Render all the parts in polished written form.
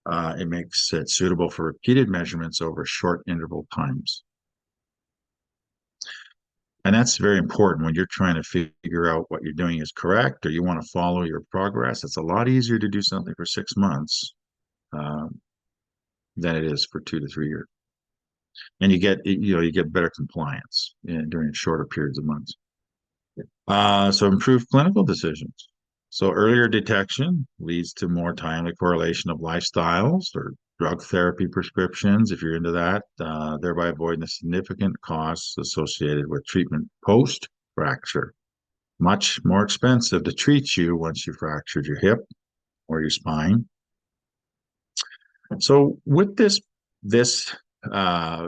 It makes it suitable for repeated measurements over short interval times. And that's very important when you're trying to figure out what you're doing is correct or you want to follow your progress. It's a lot easier to do something for 6 months uh, than it is for 2 to 3 years. And you get better compliance during shorter periods of months. So improved clinical decisions. So earlier detection leads to more timely correlation of lifestyles or drug therapy prescriptions, if you're into that, thereby avoiding the significant costs associated with treatment post fracture. Much more expensive to treat you once you fractured your hip or your spine. So with this uh,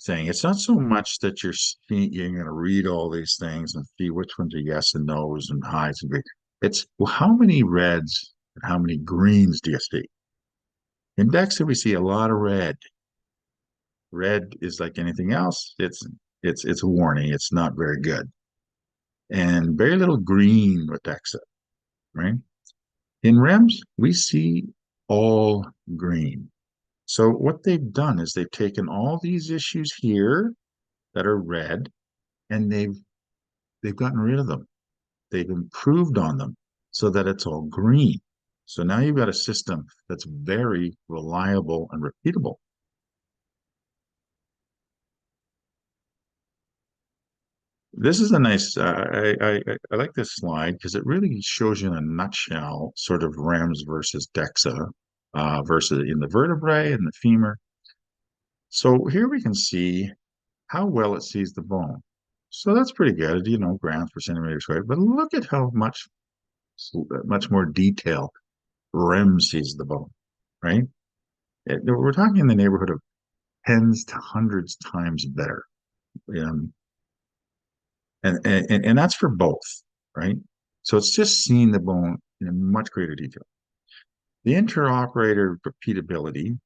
thing, it's not so much that you're going to read all these things and see which ones are yes and no's and highs and green. It's, well, how many reds and how many greens do you see? In Dxa, we see a lot of red. Red is like anything else. It's a warning. It's not very good, and very little green with Dxa, right? In REMS, we see all green. So what they've done is they've taken all these issues here that are red and they've gotten rid of them. They've improved on them so that it's all green. So now you've got a system that's very reliable and repeatable. This is a nice. I like this slide because it really shows you in a nutshell sort of REMS versus DEXA versus in the vertebrae and the femur. So here we can see how well it sees the bone. So that's pretty good, grams per centimeter squared. But look at how much more detail REM sees the bone, right? We're talking in the neighborhood of tens to hundreds times better. Um, and that's for both, right? So it's just seeing the bone in a much greater detail. The interoperator repeatability,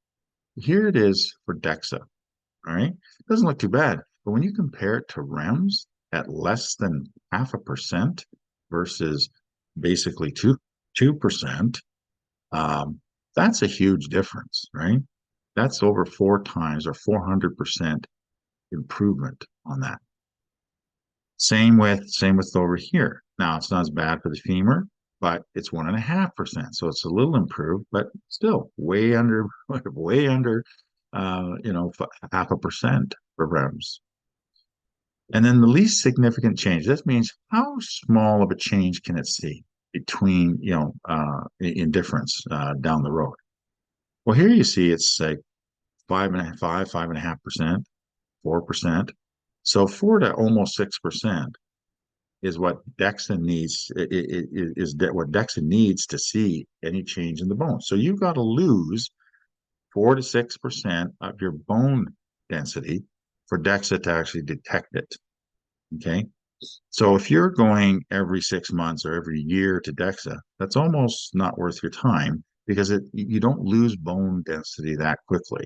here it is for DEXA, all right? It doesn't look too bad, but when you compare it to REMS at less than 0.5% versus basically 2%, that's a huge difference, right? That's over 4 times or 400% improvement on that. Same with over here. Now it's not as bad for the femur, but it's 1.5%. So it's a little improved, but still way under, way under, 0.5% for REMS. And then the least significant change. This means how small of a change can it see between, in difference down the road. Well, here you see it's like 5.5%, 4%. So 4 to almost 6% is what DEXA needs is that what DEXA needs to see any change in the bone. So you've got to lose 4 to 6% of your bone density for DEXA to actually detect it. Okay. So if you're going every 6 months or every year to DEXA, that's almost not worth your time because you don't lose bone density that quickly.